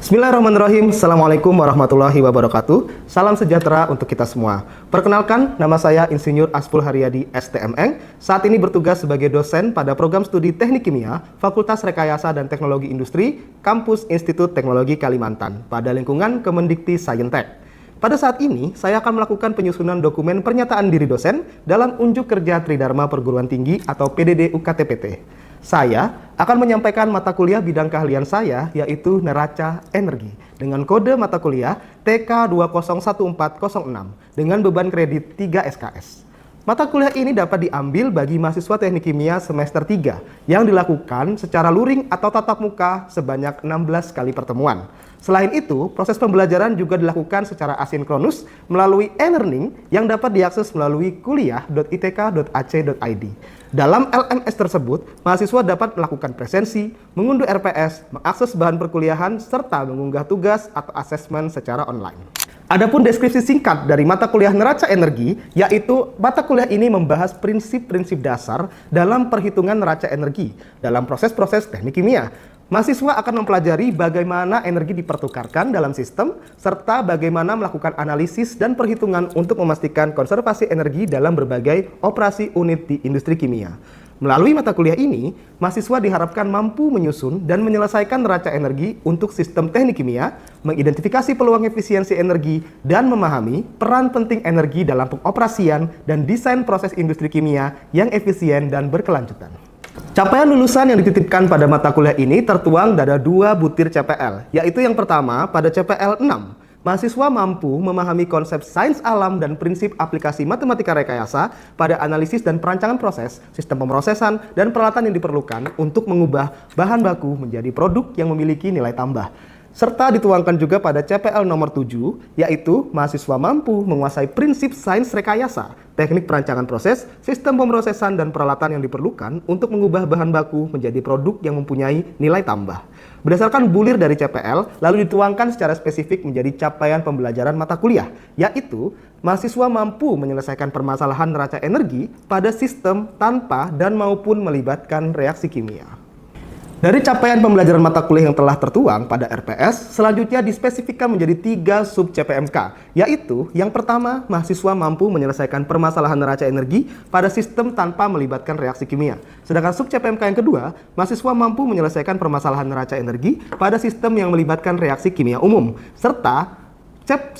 Bismillahirrahmanirrahim. Assalamualaikum warahmatullahi wabarakatuh. Salam sejahtera untuk kita semua. Perkenalkan, nama saya Insinyur Aspul Haryadi STMN. Saat ini bertugas sebagai dosen pada program studi Teknik Kimia, Fakultas Rekayasa dan Teknologi Industri, Kampus Institut Teknologi Kalimantan, pada lingkungan Kemendikti Saintek. Pada saat ini, saya akan melakukan penyusunan dokumen pernyataan diri dosen dalam unjuk kerja Tridharma Perguruan Tinggi atau PDD UKTPT. Saya akan menyampaikan mata kuliah bidang keahlian saya, yaitu neraca energi, dengan kode mata kuliah TK201406 dengan beban kredit 3 SKS. Mata kuliah ini dapat diambil bagi mahasiswa Teknik Kimia semester 3 yang dilakukan secara luring atau tatap muka sebanyak 16 kali pertemuan. Selain itu, proses pembelajaran juga dilakukan secara asinkronus melalui e-learning yang dapat diakses melalui kuliah.itk.ac.id. Dalam LMS tersebut, mahasiswa dapat melakukan presensi, mengunduh RPS, mengakses bahan perkuliahan, serta mengunggah tugas atau asesmen secara online. Adapun deskripsi singkat dari mata kuliah neraca energi, yaitu mata kuliah ini membahas prinsip-prinsip dasar dalam perhitungan neraca energi dalam proses-proses teknik kimia. Mahasiswa akan mempelajari bagaimana energi dipertukarkan dalam sistem, serta bagaimana melakukan analisis dan perhitungan untuk memastikan konservasi energi dalam berbagai operasi unit di industri kimia. Melalui mata kuliah ini, mahasiswa diharapkan mampu menyusun dan menyelesaikan neraca energi untuk sistem teknik kimia, mengidentifikasi peluang efisiensi energi, dan memahami peran penting energi dalam pengoperasian dan desain proses industri kimia yang efisien dan berkelanjutan. Capaian lulusan yang dititipkan pada mata kuliah ini tertuang pada 2 butir CPL, yaitu yang pertama pada CPL 6. Mahasiswa mampu memahami konsep sains alam dan prinsip aplikasi matematika rekayasa pada analisis dan perancangan proses, sistem pemrosesan, dan peralatan yang diperlukan untuk mengubah bahan baku menjadi produk yang memiliki nilai tambah. Serta dituangkan juga pada CPL nomor 7, yaitu mahasiswa mampu menguasai prinsip sains rekayasa, teknik perancangan proses, sistem pemrosesan, dan peralatan yang diperlukan untuk mengubah bahan baku menjadi produk yang mempunyai nilai tambah. Berdasarkan bulir dari CPL, lalu dituangkan secara spesifik menjadi capaian pembelajaran mata kuliah, yaitu mahasiswa mampu menyelesaikan permasalahan neraca energi pada sistem tanpa dan maupun melibatkan reaksi kimia. Dari capaian pembelajaran mata kuliah yang telah tertuang pada RPS, selanjutnya dispesifikkan menjadi 3 sub CPMK, yaitu yang pertama, mahasiswa mampu menyelesaikan permasalahan neraca energi pada sistem tanpa melibatkan reaksi kimia. Sedangkan sub CPMK yang kedua, mahasiswa mampu menyelesaikan permasalahan neraca energi pada sistem yang melibatkan reaksi kimia umum. Serta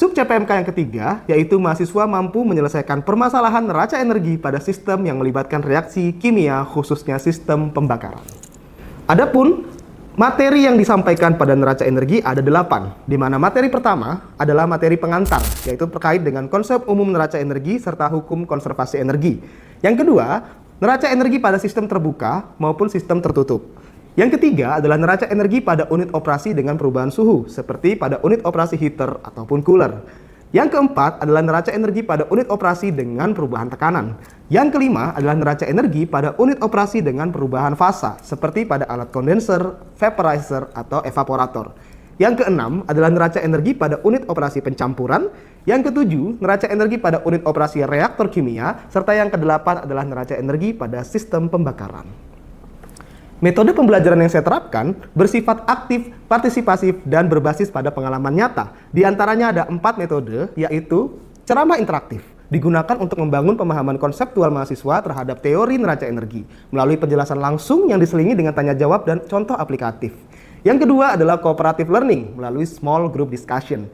sub CPMK yang ketiga, yaitu mahasiswa mampu menyelesaikan permasalahan neraca energi pada sistem yang melibatkan reaksi kimia, khususnya sistem pembakaran. Adapun materi yang disampaikan pada neraca energi ada 8, di mana materi pertama adalah materi pengantar, yaitu terkait dengan konsep umum neraca energi serta hukum konservasi energi. Yang kedua, neraca energi pada sistem terbuka maupun sistem tertutup. Yang ketiga adalah neraca energi pada unit operasi dengan perubahan suhu, seperti pada unit operasi heater ataupun cooler. Yang keempat adalah neraca energi pada unit operasi dengan perubahan tekanan. Yang kelima adalah neraca energi pada unit operasi dengan perubahan fasa, seperti pada alat kondenser, vaporizer, atau evaporator. Yang keenam adalah neraca energi pada unit operasi pencampuran. Yang ketujuh, neraca energi pada unit operasi reaktor kimia. Serta yang kedelapan adalah neraca energi pada sistem pembakaran. Metode pembelajaran yang saya terapkan bersifat aktif, partisipasif, dan berbasis pada pengalaman nyata. Di antaranya ada 4 metode, yaitu ceramah interaktif. Digunakan untuk membangun pemahaman konseptual mahasiswa terhadap teori neraca energi melalui penjelasan langsung yang diselingi dengan tanya jawab dan contoh aplikatif. Yang kedua adalah cooperative learning melalui small group discussion.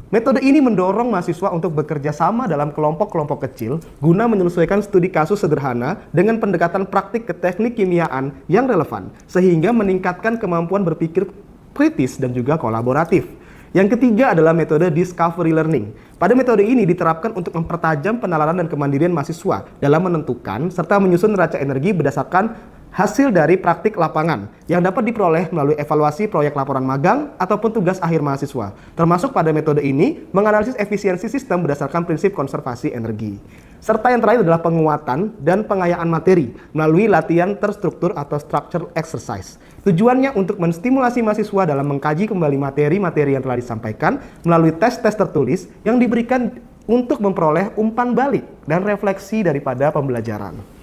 Metode ini mendorong mahasiswa untuk bekerja sama dalam kelompok-kelompok kecil guna menyelesaikan studi kasus sederhana dengan pendekatan praktik ke teknik kimiaan yang relevan, sehingga meningkatkan kemampuan berpikir kritis dan juga kolaboratif. Yang ketiga adalah metode discovery learning. Pada metode ini diterapkan untuk mempertajam penalaran dan kemandirian mahasiswa dalam menentukan serta menyusun neraca energi berdasarkan hasil dari praktik lapangan yang dapat diperoleh melalui evaluasi proyek laporan magang ataupun tugas akhir mahasiswa. Termasuk pada metode ini menganalisis efisiensi sistem berdasarkan prinsip konservasi energi. Serta yang terakhir adalah penguatan dan pengayaan materi melalui latihan terstruktur atau structured exercise. Tujuannya untuk menstimulasi mahasiswa dalam mengkaji kembali materi-materi yang telah disampaikan melalui tes-tes tertulis yang diberikan untuk memperoleh umpan balik dan refleksi daripada pembelajaran.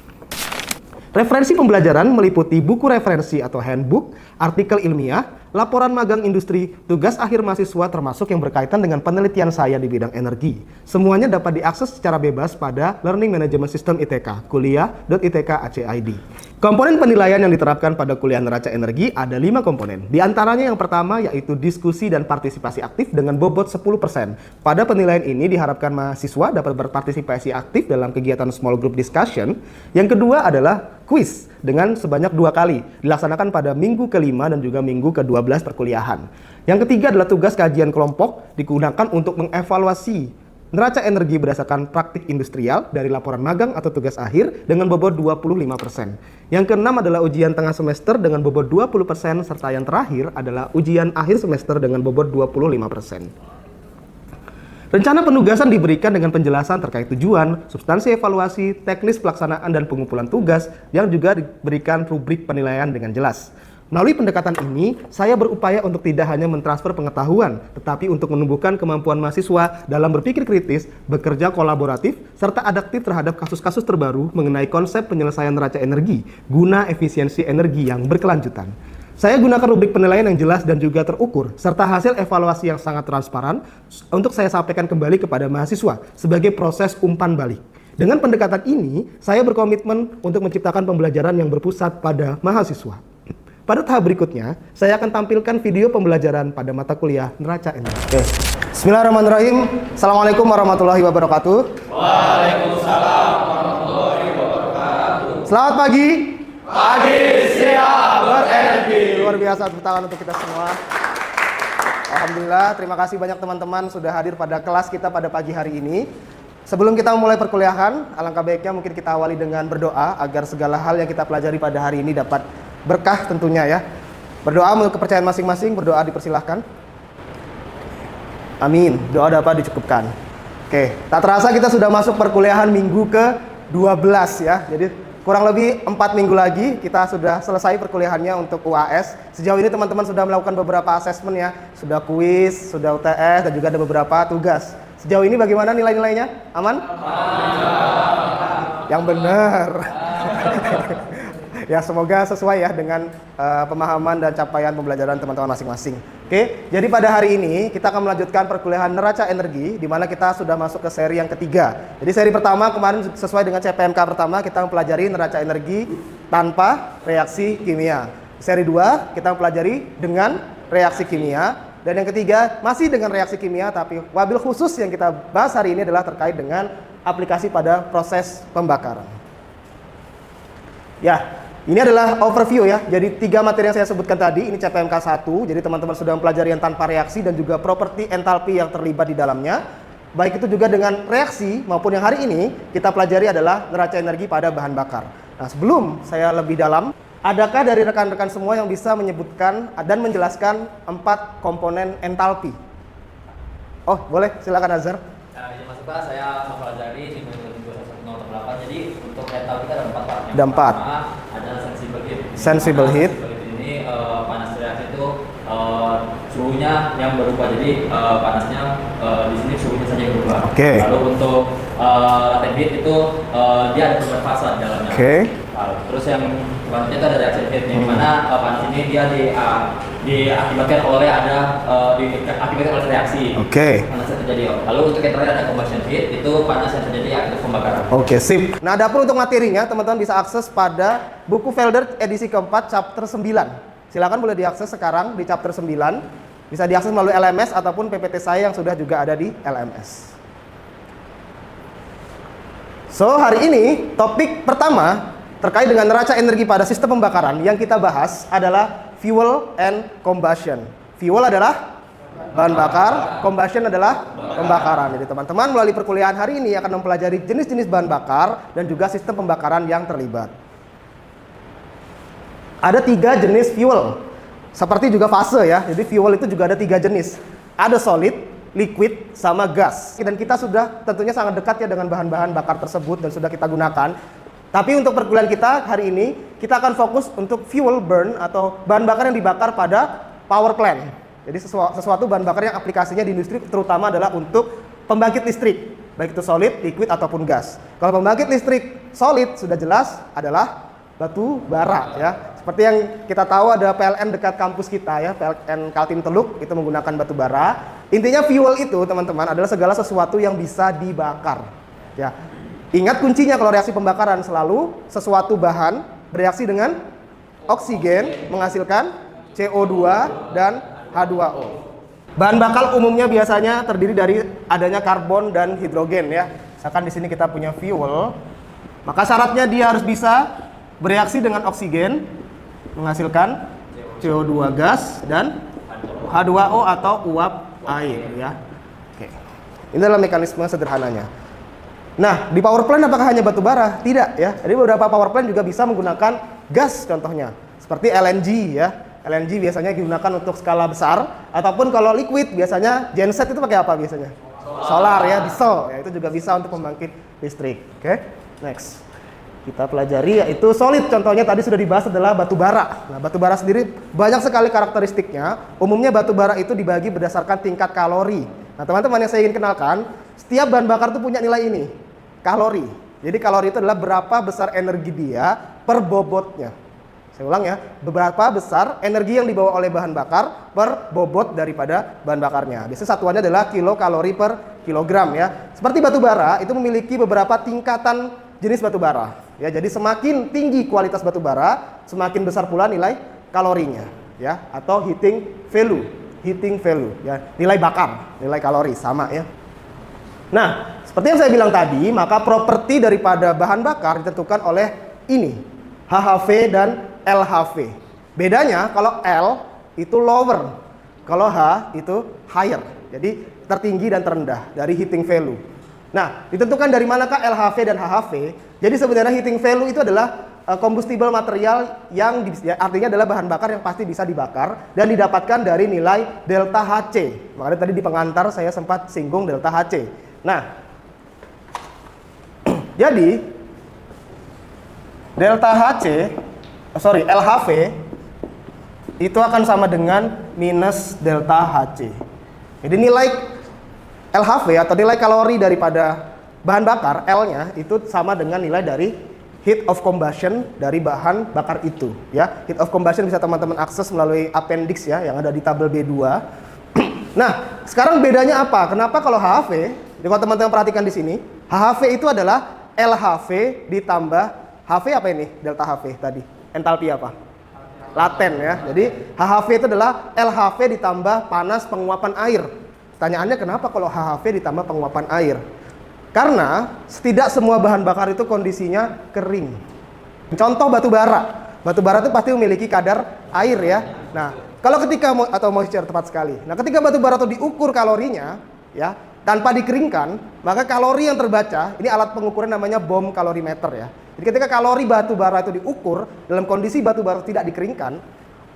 Referensi pembelajaran meliputi buku referensi atau handbook, artikel ilmiah, laporan magang industri, tugas akhir mahasiswa termasuk yang berkaitan dengan penelitian saya di bidang energi. Semuanya dapat diakses secara bebas pada Learning Management System ITK, kuliah.itk.ac.id. Komponen penilaian yang diterapkan pada kuliah neraca energi ada 5 komponen. Di antaranya yang pertama yaitu diskusi dan partisipasi aktif dengan bobot 10%. Pada penilaian ini diharapkan mahasiswa dapat berpartisipasi aktif dalam kegiatan small group discussion. Yang kedua adalah kuis dengan sebanyak 2 kali, dilaksanakan pada minggu ke-5 dan juga minggu ke-12 perkuliahan. Yang ketiga adalah tugas kajian kelompok, digunakan untuk mengevaluasi neraca energi berdasarkan praktik industrial dari laporan magang atau tugas akhir dengan bobot 25%. Yang keenam adalah ujian tengah semester dengan bobot 20%, serta yang terakhir adalah ujian akhir semester dengan bobot 25%. Rencana penugasan diberikan dengan penjelasan terkait tujuan, substansi evaluasi, teknis pelaksanaan dan pengumpulan tugas yang juga diberikan rubrik penilaian dengan jelas. Melalui pendekatan ini, saya berupaya untuk tidak hanya mentransfer pengetahuan, tetapi untuk menumbuhkan kemampuan mahasiswa dalam berpikir kritis, bekerja kolaboratif, serta adaptif terhadap kasus-kasus terbaru mengenai konsep penyelesaian neraca energi, guna efisiensi energi yang berkelanjutan. Saya gunakan rubrik penilaian yang jelas dan juga terukur, serta hasil evaluasi yang sangat transparan untuk saya sampaikan kembali kepada mahasiswa sebagai proses umpan balik. Dengan pendekatan ini, saya berkomitmen untuk menciptakan pembelajaran yang berpusat pada mahasiswa. Pada tahap berikutnya, saya akan tampilkan video pembelajaran pada mata kuliah neraca energi. Oke. Bismillahirrahmanirrahim. Assalamualaikum warahmatullahi wabarakatuh. Waalaikumsalam warahmatullahi wabarakatuh. Selamat pagi. Pagi siap berenergi. Luar biasa, tepuk tangan untuk kita semua. Alhamdulillah, terima kasih banyak teman-teman sudah hadir pada kelas kita pada pagi hari ini. Sebelum kita memulai perkuliahan, alangkah baiknya mungkin kita awali dengan berdoa agar segala hal yang kita pelajari pada hari ini dapat berkah tentunya ya. Berdoa menurut kepercayaan masing-masing, berdoa dipersilahkan. Amin, doa dapat dicukupkan. Oke, tak terasa kita sudah masuk perkuliahan minggu ke-12 ya. Jadi kurang lebih 4 minggu lagi kita sudah selesai perkuliahannya untuk UAS. Sejauh ini teman-teman sudah melakukan beberapa asesmen ya. Sudah kuis, sudah UTS, dan juga ada beberapa tugas. Sejauh ini bagaimana nilai-nilainya? Aman? Yang benar. Ya, semoga sesuai ya dengan pemahaman dan capaian pembelajaran teman-teman masing-masing. Oke, jadi pada hari ini kita akan melanjutkan perkuliahan neraca energi, di mana kita sudah masuk ke seri yang ketiga. Jadi seri pertama kemarin sesuai dengan CPMK pertama kita mempelajari neraca energi tanpa reaksi kimia. Seri 2 kita mempelajari dengan reaksi kimia. Dan yang ketiga masih dengan reaksi kimia, tapi wabil khusus yang kita bahas hari ini adalah terkait dengan aplikasi pada proses pembakaran. Ya. Ini adalah overview ya, jadi 3 materi yang saya sebutkan tadi, ini CPMK 1, jadi teman-teman sudah mempelajari yang tanpa reaksi dan juga properti entalpi yang terlibat di dalamnya. Baik itu juga dengan reaksi maupun yang hari ini kita pelajari adalah neraca energi pada bahan bakar. Nah, sebelum saya lebih dalam, adakah dari rekan-rekan semua yang bisa menyebutkan dan menjelaskan 4 komponen entalpi? Oh, boleh, silakan Azhar. Izin masuk Pak, saya mempelajari di metode 2108. Jadi untuk entalpi kita ada 4 Pak. Ada 4. Pertama ada sensible heat. Sensible heat. Ini panas reaksi itu suhunya yang berubah. Jadi panasnya di sini suhunya saja yang berubah. Oke. Lalu untuk latent heat itu dia ada beberapa fase di dalamnya. Oke. Terus yang selanjutnya itu ada reaction heat, yang dimana panas ini dia diakibatkan oleh diakibatkan oleh reaksi. Oke. Panas yang terjadi. Lalu untuk yang terakhir ada combustion heat, itu panas yang terjadi akibat pembakaran. Oke, sip. Nah, adapun untuk materinya teman-teman bisa akses pada buku Felder edisi keempat chapter 9. Silakan boleh diakses sekarang di chapter 9. Bisa diakses melalui LMS ataupun PPT saya yang sudah juga ada di LMS. So, hari ini topik pertama terkait dengan neraca energi pada sistem pembakaran yang kita bahas adalah fuel and combustion. Fuel adalah bahan bakar, combustion adalah pembakaran. Jadi teman-teman melalui perkuliahan hari ini akan mempelajari jenis-jenis bahan bakar dan juga sistem pembakaran yang terlibat. Ada 3 jenis fuel, seperti juga fase ya. Jadi fuel itu juga ada 3 jenis. Ada solid, liquid, sama gas. Dan kita sudah tentunya sangat dekat ya dengan bahan-bahan bakar tersebut dan sudah kita gunakan. Tapi untuk perkuliahan kita hari ini, kita akan fokus untuk fuel burn atau bahan bakar yang dibakar pada power plant. Jadi sesuatu bahan bakar yang aplikasinya di industri terutama adalah untuk pembangkit listrik, baik itu solid, liquid, ataupun gas. Kalau pembangkit listrik solid sudah jelas adalah batu bara ya. seperti yang kita tahu ada PLN dekat kampus kita ya, PLN Kaltim Teluk, itu menggunakan batu bara. Intinya fuel itu teman-teman adalah segala sesuatu yang bisa dibakar. Ya, ingat kuncinya kalau reaksi pembakaran selalu sesuatu bahan bereaksi dengan oksigen menghasilkan CO2 dan H2O. Bahan bakar umumnya biasanya terdiri dari adanya karbon dan hidrogen ya. Misalkan di sini kita punya fuel, maka syaratnya dia harus bisa bereaksi dengan oksigen menghasilkan CO2 gas dan H2O atau uap air ya. Oke. Ini adalah mekanisme sederhananya. Nah, di power plant apakah hanya batu bara? Tidak ya. Jadi beberapa power plant juga bisa menggunakan gas contohnya. Seperti LNG ya. LNG biasanya digunakan untuk skala besar, ataupun kalau liquid biasanya genset itu pakai apa biasanya? Solar ya, diesel ya, itu juga bisa untuk pembangkit listrik. Oke. Next. Kita pelajari yaitu solid, contohnya tadi sudah dibahas adalah batu bara. Nah, batu bara sendiri banyak sekali karakteristiknya. Umumnya batu bara itu dibagi berdasarkan tingkat kalori. Nah, teman-teman yang saya ingin kenalkan, setiap bahan bakar itu punya nilai ini, kalori. Jadi kalori itu adalah berapa besar energi dia per bobotnya. Saya ulang ya, berapa besar energi yang dibawa oleh bahan bakar per bobot daripada bahan bakarnya. Biasanya satuannya adalah kilokalori per kilogram ya. Seperti batu bara itu memiliki beberapa tingkatan jenis batu bara. Ya, jadi semakin tinggi kualitas batu bara, semakin besar pula nilai kalorinya ya, atau heating value ya, nilai bakar, nilai kalori sama ya. Nah, seperti yang saya bilang tadi, maka properti daripada bahan bakar ditentukan oleh ini, HHV dan LHV. Bedanya kalau L itu lower, kalau H itu higher. Jadi tertinggi dan terendah dari heating value. Nah, ditentukan dari manakah LHV dan HHV? Jadi sebenarnya heating value itu adalah combustible material yang artinya adalah bahan bakar yang pasti bisa dibakar dan didapatkan dari nilai delta Hc. Makanya tadi di pengantar saya sempat singgung delta Hc. Nah, jadi delta LHV itu akan sama dengan minus delta Hc. Jadi nilai LHV atau nilai kalori daripada bahan bakar L-nya itu sama dengan nilai dari heat of combustion dari bahan bakar itu ya. Heat of combustion bisa teman-teman akses melalui appendix ya yang ada di tabel B2. Nah, sekarang bedanya apa? Kenapa kalau HHV, kalau teman-teman perhatikan di sini, HHV itu adalah LHV ditambah HV apa ini? Delta HV tadi. Entalpi apa? Laten ya. Jadi HHV itu adalah LHV ditambah panas penguapan air. Pertanyaannya kenapa kalau HHV ditambah penguapan air? Karena tidak semua bahan bakar itu kondisinya kering. Contoh batu bara. Batu bara itu pasti memiliki kadar air ya. Nah, kalau ketika atau moisture tepat sekali. Nah, ketika batu bara itu diukur kalorinya ya, tanpa dikeringkan, maka kalori yang terbaca, ini alat pengukuran namanya bomb kalorimeter ya. Jadi ketika kalori batu bara itu diukur dalam kondisi batu bara tidak dikeringkan,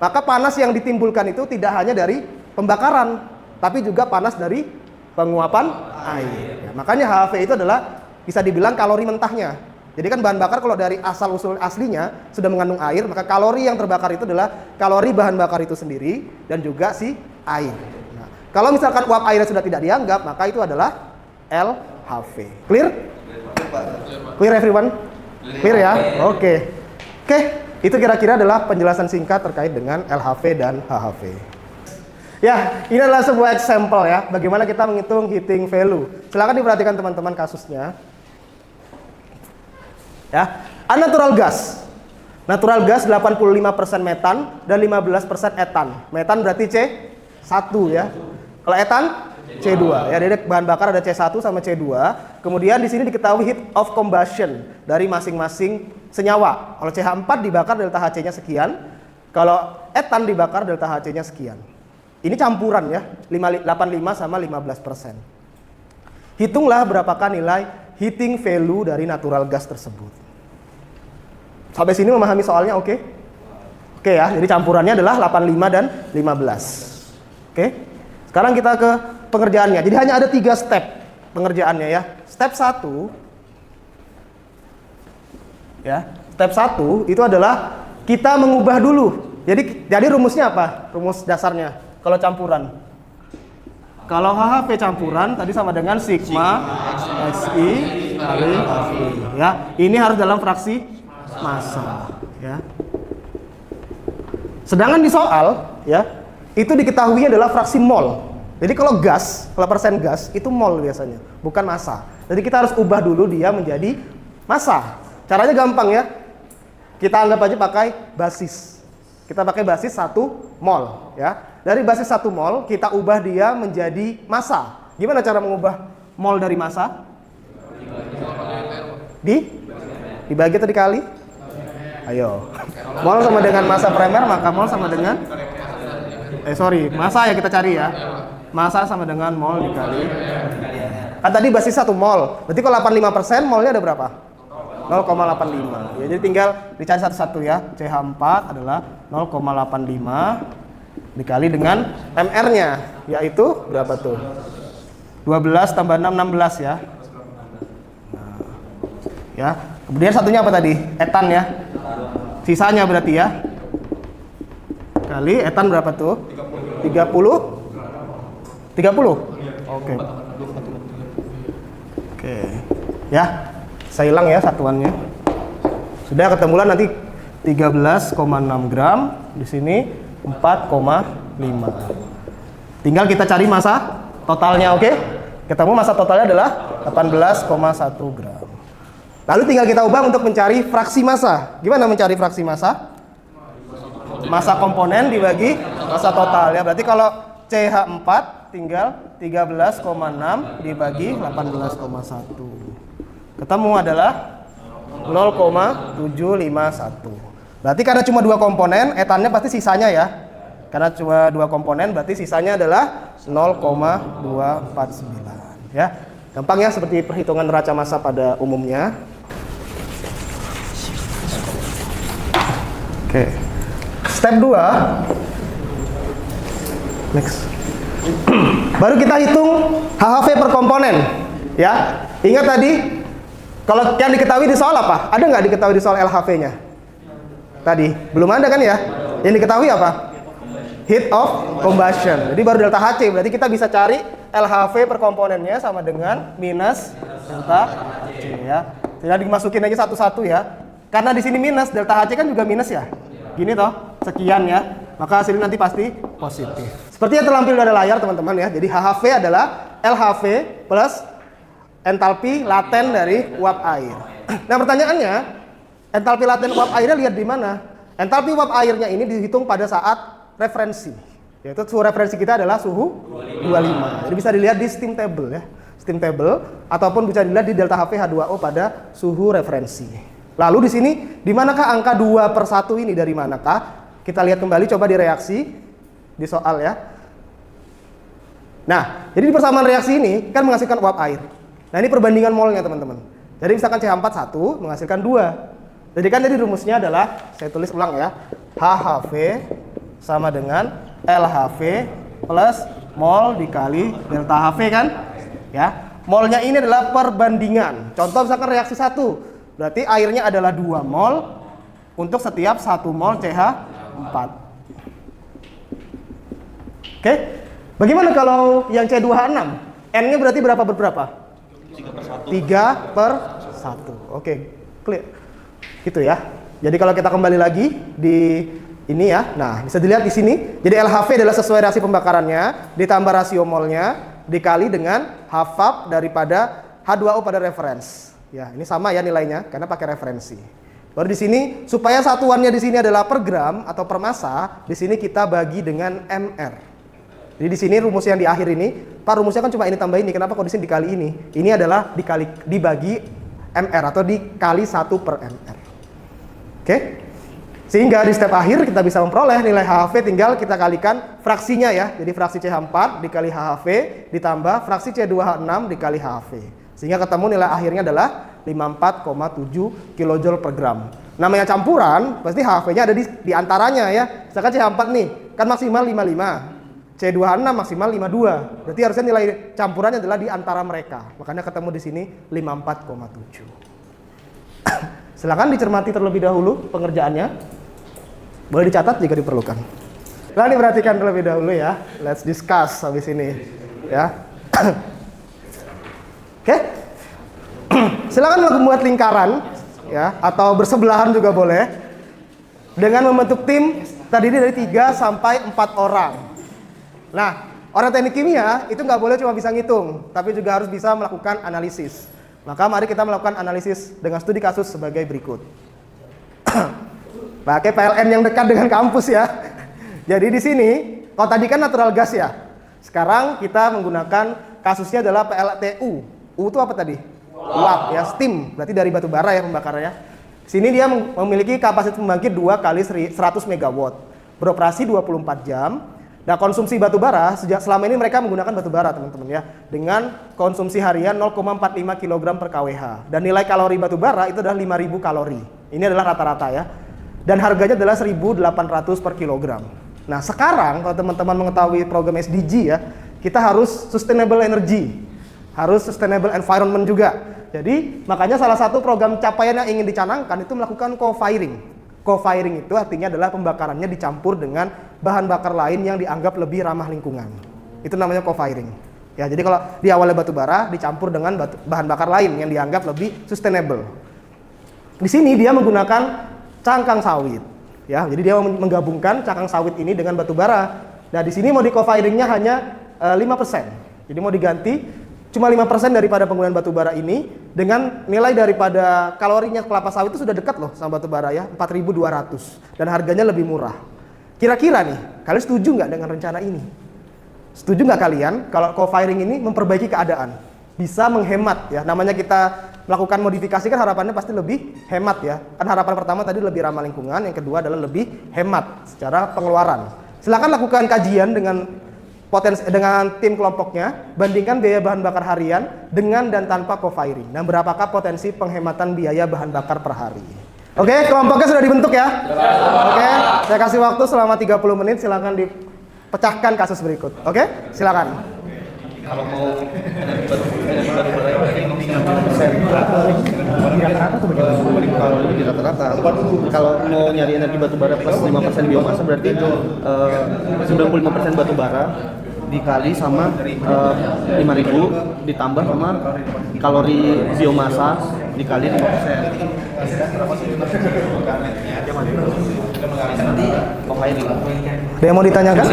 maka panas yang ditimbulkan itu tidak hanya dari pembakaran, tapi juga panas dari penguapan air. Ya, makanya HHV itu adalah bisa dibilang kalori mentahnya. Jadi kan bahan bakar kalau dari asal-usul aslinya sudah mengandung air, maka kalori yang terbakar itu adalah kalori bahan bakar itu sendiri dan juga si air. Nah, kalau misalkan uap airnya sudah tidak dianggap, maka itu adalah LHV. Clear? Clear everyone? Clear ya? Oke. Itu kira-kira adalah penjelasan singkat terkait dengan LHV dan HHV. Ya, ini adalah sebuah example ya, bagaimana kita menghitung heating value. Silakan diperhatikan teman-teman kasusnya. Ya, unnatural gas. Natural gas 85% metan dan 15% etan. Metan berarti C1 ya. Kalau etan C2 ya. Jadi bahan bakar ada C1 sama C2. Kemudian di sini diketahui heat of combustion dari masing-masing senyawa. Kalau CH4 dibakar delta Hc-nya sekian. Kalau etan dibakar delta Hc-nya sekian. Ini campuran ya, 85 sama 15%. Hitunglah berapakah nilai heating value dari natural gas tersebut. Sampai sini memahami soalnya oke? Oke ya, jadi campurannya adalah 85 dan 15. Oke. Sekarang kita ke pengerjaannya. Jadi hanya ada 3 step pengerjaannya ya. Step 1 ya. Step 1 itu adalah kita mengubah dulu. Jadi rumusnya apa? Rumus dasarnya. Kalau campuran, kalau HHV campuran tadi sama dengan sigma Xi kali HV ya. Ini harus dalam fraksi massa ya. Sedangkan di soal ya, itu diketahui adalah fraksi mol. Jadi kalau gas, kalau persen gas itu mol biasanya, bukan massa. Jadi kita harus ubah dulu dia menjadi massa. Caranya gampang ya. Kita anggap aja pakai basis. Kita pakai basis 1 mol ya. Dari basis 1 mol kita ubah dia menjadi massa. Gimana cara mengubah mol dari massa? Dibagi atau dikali? Ayo. Mol sama dengan massa per ml, maka mol sama dengan massa ya kita cari ya. Massa sama dengan mol dikali. Kan tadi basis 1 mol. Berarti kalau 85%, molnya ada berapa? 0,85. Ya, jadi tinggal dicari satu-satu ya. CH4 adalah 0,85 dikali dengan MR-nya, yaitu berapa tuh? 12 tambah 6, 16 ya. Nah, ya. Kemudian satunya apa tadi? Etan ya. Sisanya berarti ya. Kali etan berapa tuh? 30. 30? Oke. Oke. Ya. Saya hilang ya satuannya. Sudah ketemulah nanti 13,6 gram, di sini 4,5. Tinggal kita cari massa totalnya, oke? Ketemu massa totalnya adalah 18,1 gram. Lalu tinggal kita ubah untuk mencari fraksi massa. Gimana mencari fraksi massa? Massa komponen dibagi massa total ya. Berarti kalau CH4 tinggal 13,6 dibagi 18,1. Ketemu adalah 0,751. Berarti karena cuma 2 komponen, etannya pasti sisanya ya. Karena cuma 2 komponen, berarti sisanya adalah 0,249 ya. Gampang ya, seperti perhitungan neraca massa pada umumnya. Oke. Step 2. Next. Baru kita hitung HHV per komponen ya. Ingat tadi kalau yang diketahui di soal apa? Ada nggak diketahui di soal LHV-nya? Tadi belum ada kan ya? Yang diketahui apa? Heat of combustion. Jadi baru delta HC. Berarti kita bisa cari LHV per komponennya sama dengan minus delta HC ya. Tinggal dimasukin aja satu-satu ya. Karena di sini minus, delta HC kan juga minus ya. Gini toh, sekian ya. Maka hasilnya nanti pasti positif. Seperti yang terlampir pada layar teman-teman ya. Jadi HHV adalah LHV plus entalpi laten dari uap air. Nah pertanyaannya, entalpi laten uap airnya lihat di mana? Entalpi uap airnya ini dihitung pada saat referensi. Yaitu suhu referensi kita adalah suhu 25. Jadi bisa dilihat di steam table ya. Steam table ataupun bisa dilihat di delta HV H2O pada suhu referensi. Lalu di sini di manakah angka 2/1 ini dari manakah? Kita lihat kembali coba di reaksi di soal ya. Nah, jadi di persamaan reaksi ini kan menghasilkan uap air. Nah ini perbandingan molnya teman-teman. Jadi misalkan CH4 1 menghasilkan 2. Jadi kan tadi rumusnya adalah, saya tulis ulang ya, HHV sama dengan LHV plus mol dikali delta HV kan? Ya, molnya ini adalah perbandingan. Contoh misalkan reaksi 1, berarti airnya adalah 2 mol untuk setiap 1 mol CH4. Oke, bagaimana kalau yang C2H6? N-nya berarti berapa berberapa? 3/1. Oke, clear. Gitu ya. Jadi kalau kita kembali lagi di ini ya. Nah, bisa dilihat di sini. Jadi LHV adalah sesuai reaksi pembakarannya ditambah rasio molnya dikali dengan HVAP daripada H2O pada referens. Ya, ini sama ya nilainya karena pakai referensi. Baru di sini supaya satuannya di sini adalah per gram atau per massa, di sini kita bagi dengan MR. Jadi di sini rumus yang di akhir ini, Pak rumusnya kan cuma ini tambah ini. Kenapa kok di sini dikali ini? Ini adalah dibagi MR atau dikali 1/MR. Oke? Sehingga di step akhir kita bisa memperoleh nilai HHV tinggal kita kalikan fraksinya ya. Jadi fraksi CH4 dikali HHV ditambah fraksi C2H6 dikali HHV. Sehingga ketemu nilai akhirnya adalah 54,7 kJ per gram. Namanya campuran, pasti HHV-nya ada di antaranya ya. Misalkan CH4 nih, kan maksimal 55. C2H6 maksimal 52. Berarti harusnya nilai campurannya adalah di antara mereka. Makanya ketemu di sini 54,7. Silakan dicermati terlebih dahulu pengerjaannya. Boleh dicatat jika diperlukan. Nah, diperhatikan terlebih dahulu ya. Let's discuss habis ini ya. Oke. Silakan membuat lingkaran ya atau bersebelahan juga boleh dengan membentuk tim terdiri dari 3 sampai 4 orang. Nah, orang teknik kimia itu nggak boleh cuma bisa ngitung, tapi juga harus bisa melakukan analisis. Maka mari kita melakukan analisis dengan studi kasus sebagai berikut. Pakai PLN yang dekat dengan kampus ya. Jadi di sini, kalau tadi kan natural gas ya. Sekarang kita menggunakan kasusnya adalah PLTU. U itu apa tadi? Uap ya, steam. Berarti dari batu bara ya pembakarannya. Sini dia memiliki kapasitas pembangkit 2 kali 100 MW. Beroperasi 24 jam. Nah, konsumsi batu bara selama ini mereka menggunakan batu bara teman-teman ya, dengan konsumsi harian 0,45 kg per kWh. Dan nilai kalori batu bara itu adalah 5.000 kalori. Ini adalah rata-rata ya. Dan harganya adalah 1.800 per kilogram. Nah, sekarang kalau teman-teman mengetahui program SDG ya, kita harus sustainable energy, harus sustainable environment juga. Jadi makanya salah satu program capaian yang ingin dicanangkan itu melakukan co-firing. Co-firing itu artinya adalah pembakarannya dicampur dengan bahan bakar lain yang dianggap lebih ramah lingkungan. Itu namanya co-firing. Ya, jadi kalau di awalnya batu bara dicampur dengan bahan bakar lain yang dianggap lebih sustainable. Di sini dia menggunakan cangkang sawit. Ya, jadi dia menggabungkan cangkang sawit ini dengan batu bara. Nah, di sini mau di co-firingnya hanya 5%. Jadi mau diganti cuma 5% daripada penggunaan batu bara ini, dengan nilai daripada kalorinya kelapa sawit itu sudah dekat loh sama batu bara ya, 4.200, dan harganya lebih murah. Kira-kira nih, kalian setuju nggak dengan rencana ini? Setuju nggak kalian kalau co-firing ini memperbaiki keadaan? Bisa menghemat ya, namanya kita melakukan modifikasi kan harapannya pasti lebih hemat ya. Kan harapan pertama tadi lebih ramah lingkungan, yang kedua adalah lebih hemat secara pengeluaran. Silakan lakukan kajian dengan tim kelompoknya, bandingkan biaya bahan bakar harian dengan dan tanpa co-firing. Dan berapakah potensi penghematan biaya bahan bakar per hari? Oke, kelompoknya sudah dibentuk ya? Oke, saya kasih waktu selama 30 menit, silakan dipecahkan kasus berikut. Oke, silakan. Kalau mau di rata-rata, kalau mau nyari energi batu bara plus 5% biomasa berarti 95% batu bara dikali sama 5.000 ditambah sama kalori biomasa dikali 5%. Ada yang mau ditanyakan?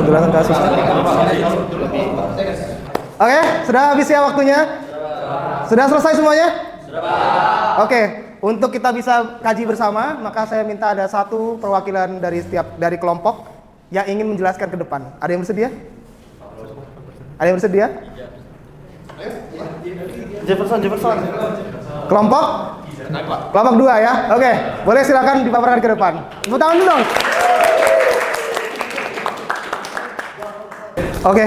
Penjelasan kasusnya. Oke, sudah habis ya waktunya? Sudah selesai semuanya? Oke, untuk kita bisa kaji bersama, maka saya minta ada satu perwakilan dari kelompok yang ingin menjelaskan ke depan. Ada yang bersedia? Ada yang bersedia? Jefferson. Kelompok 2 ya? Oke, boleh silakan dipaparkan ke depan. Tepuk tangan dulu dong. Oke,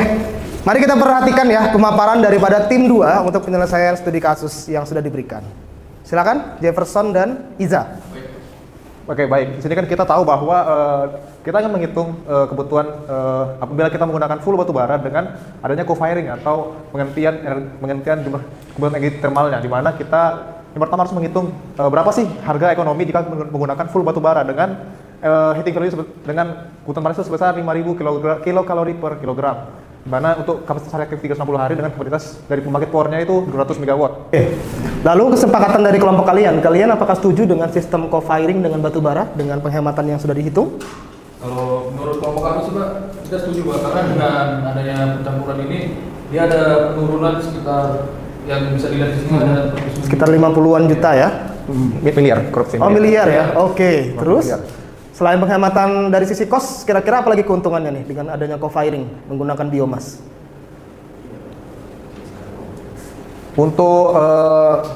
mari kita perhatikan ya pemaparan daripada tim 2 untuk penyelesaian studi kasus yang sudah diberikan. Silakan Jefferson dan Iza. Oke, baik. Di sini kan kita tahu bahwa kita akan menghitung kebutuhan apabila kita menggunakan full batu bara dengan adanya co-firing atau penghentian jumlah kebutuhan energi termalnya, di mana kita yang pertama harus menghitung berapa sih harga ekonomi jika menggunakan full batu bara dengan heating value dengan kebutuhan panas sebesar 5.000 kilokalori per kilogram. Di mana untuk kapasitas reaktif 360 hari dengan kapasitas dari pembangkit powernya itu 200 MW. Oke. Lalu kesepakatan dari kelompok kalian apakah setuju dengan sistem co-firing dengan batu bara dengan penghematan yang sudah dihitung? Kalau menurut kelompok kami sih Pak, kita setuju Pak, karena dengan adanya pencampuran ini dia ada penurunan sekitar yang bisa dilihat di sini ada sekitar 50-an juta ya? Miliar, korupsi. Oh, miliar ya? Oke. Terus selain penghematan dari sisi kos, kira-kira apa lagi keuntungannya nih dengan adanya co-firing menggunakan biomas? Untuk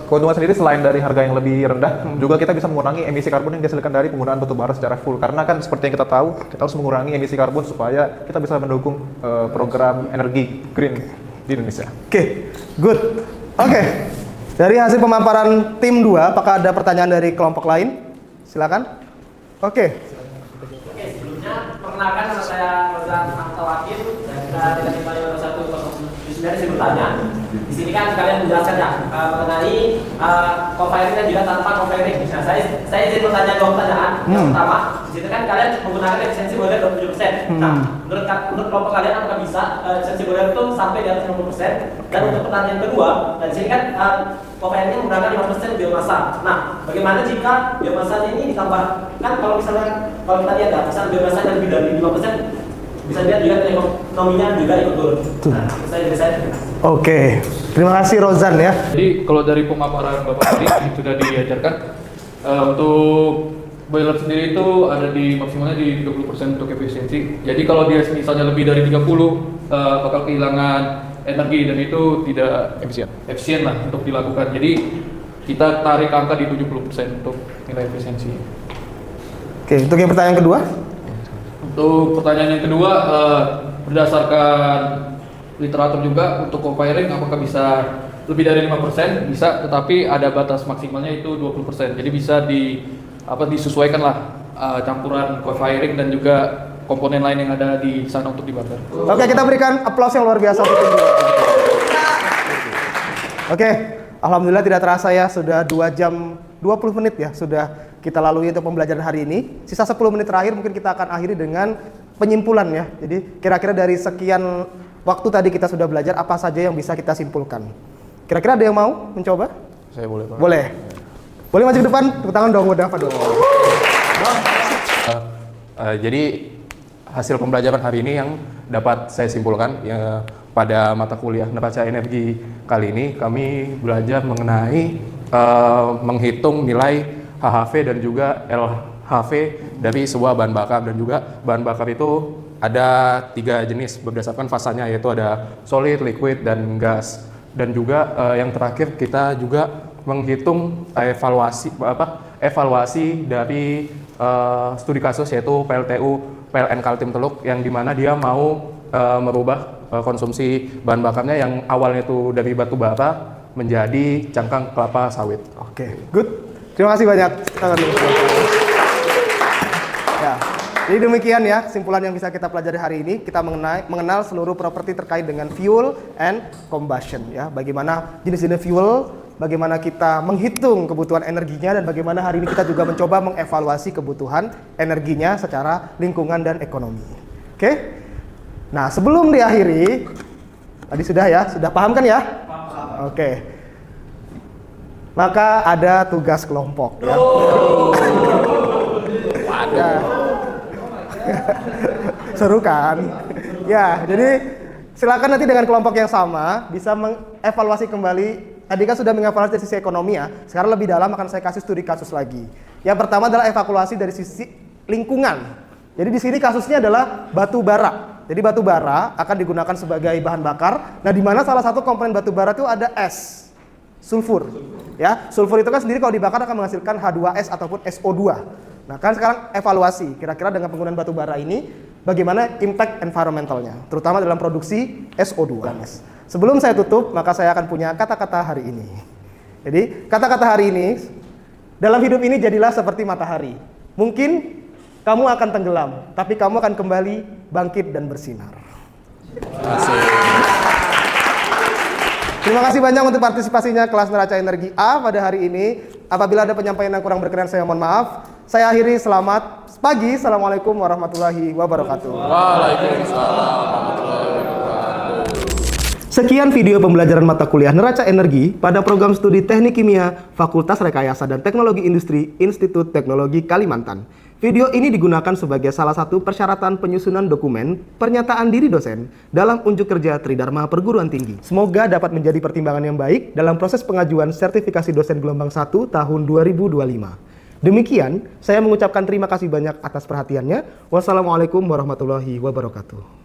keuntungan sendiri selain dari harga yang lebih rendah, juga kita bisa mengurangi emisi karbon yang dihasilkan dari penggunaan batu bara secara full. Karena kan seperti yang kita tahu, kita harus mengurangi emisi karbon supaya kita bisa mendukung program energi green di Indonesia. Oke, good. Oke. Dari hasil pemaparan tim 2, apakah ada pertanyaan dari kelompok lain? Silakan. Oke, sebelumnya perkenalkan nama saya Rozan Aktawakil dan kita tidak dipanggil 109 saya bertanya. Di sini kan kalian menjelaskan ya mengenai co-firing dan juga tanpa co-firing. Nah, saya izin bertanya dua pertanyaan. Yang pertama, di sini kan kalian menggunakan efisiensi boiler 27%. Nah, menurut kelompok kalian apakah bisa efisiensi boiler itu sampai di atas 50%? Dan untuk pertanyaan kedua, dan di sini kan co-firing menggunakan 5% biomasa. Nah, bagaimana jika biomasanya ini ditambahkan, kalau misalnya kalau kita lihat ya, misalnya biomasanya lebih dari 5%, bisa lihat juga ekonominya juga ikut turun. Nah, saya. Oke, terima kasih Rozan ya. Jadi kalau dari pemaparan Bapak tadi sudah diajarkan untuk boiler sendiri itu ada di maksimalnya di 30% untuk efisiensi. Jadi kalau dia misalnya lebih dari 30 bakal kehilangan energi dan itu tidak efisien lah untuk dilakukan. Jadi kita tarik angka di 70% untuk nilai efisiensi. Oke, untuk yang pertanyaan kedua? Untuk pertanyaan yang kedua, berdasarkan literatur juga untuk co-firing apakah bisa lebih dari 5%? Bisa, tetapi ada batas maksimalnya itu 20%. Jadi bisa disesuaikan lah campuran co-firing dan juga komponen lain yang ada di sana untuk dibakar. Oke, kita berikan aplaus yang luar biasa untuk tim dua. Oke, alhamdulillah tidak terasa ya, sudah 2 jam 20 menit ya sudah kita lalui untuk pembelajaran hari ini. Sisa 10 menit terakhir mungkin kita akan akhiri dengan penyimpulan ya. Jadi kira-kira dari sekian waktu tadi kita sudah belajar, apa saja yang bisa kita simpulkan? Kira-kira ada yang mau mencoba? Saya boleh, Pak. Boleh. Boleh maju ke depan, tepuk tangan dong, udah apa dong. Jadi hasil pembelajaran hari ini yang dapat saya simpulkan ya, pada mata kuliah neraca energi kali ini kami belajar mengenai menghitung nilai HHV dan juga LHV dari sebuah bahan bakar, dan juga bahan bakar itu ada 3 jenis berdasarkan fasanya, yaitu ada solid, liquid, dan gas. Dan juga yang terakhir kita juga menghitung evaluasi dari studi kasus, yaitu PLN Kaltim Teluk, yang dimana dia mau merubah konsumsi bahan bakarnya yang awalnya itu dari batu bara menjadi cangkang kelapa sawit. Oke, good. Terima kasih banyak. Ya, jadi demikian ya kesimpulan yang bisa kita pelajari hari ini. Kita mengenal seluruh properti terkait dengan fuel and combustion ya. Bagaimana jenis-jenis fuel, bagaimana kita menghitung kebutuhan energinya, dan bagaimana hari ini kita juga mencoba mengevaluasi kebutuhan energinya secara lingkungan dan ekonomi. Oke? Nah, sebelum diakhiri, tadi sudah ya, sudah paham kan ya? Paham. Oke. Maka ada tugas kelompok ya. Ya. Seru kan? Ya, jadi silakan nanti dengan kelompok yang sama bisa mengevaluasi kembali. Tadi kan sudah mengevaluasi dari sisi ekonomi ya. Sekarang lebih dalam akan saya kasih studi kasus lagi. Yang pertama adalah evaluasi dari sisi lingkungan. Jadi di sini kasusnya adalah batu bara. Jadi batu bara akan digunakan sebagai bahan bakar. Nah, di mana salah satu komponen batu bara itu ada es, sulfur. Ya, sulfur itu kan sendiri kalau dibakar akan menghasilkan H2S ataupun SO2. Nah, kan sekarang evaluasi kira-kira dengan penggunaan batu bara ini bagaimana impact environmentalnya, terutama dalam produksi SO2. Sebelum saya tutup, maka saya akan punya kata-kata hari ini. Jadi, kata-kata hari ini, dalam hidup ini jadilah seperti matahari. Mungkin kamu akan tenggelam, tapi kamu akan kembali bangkit dan bersinar. Terima kasih banyak untuk partisipasinya kelas neraca energi A pada hari ini. Apabila ada penyampaian yang kurang berkenan, saya mohon maaf. Saya akhiri, selamat pagi. Assalamualaikum warahmatullahi wabarakatuh. Waalaikumsalam warahmatullahi wabarakatuh. Sekian video pembelajaran mata kuliah neraca energi pada program studi Teknik Kimia Fakultas Rekayasa dan Teknologi Industri Institut Teknologi Kalimantan. Video ini digunakan sebagai salah satu persyaratan penyusunan dokumen pernyataan diri dosen dalam unjuk kerja Tridharma Perguruan Tinggi. Semoga dapat menjadi pertimbangan yang baik dalam proses pengajuan sertifikasi dosen gelombang 1 tahun 2025. Demikian, saya mengucapkan terima kasih banyak atas perhatiannya. Wassalamualaikum warahmatullahi wabarakatuh.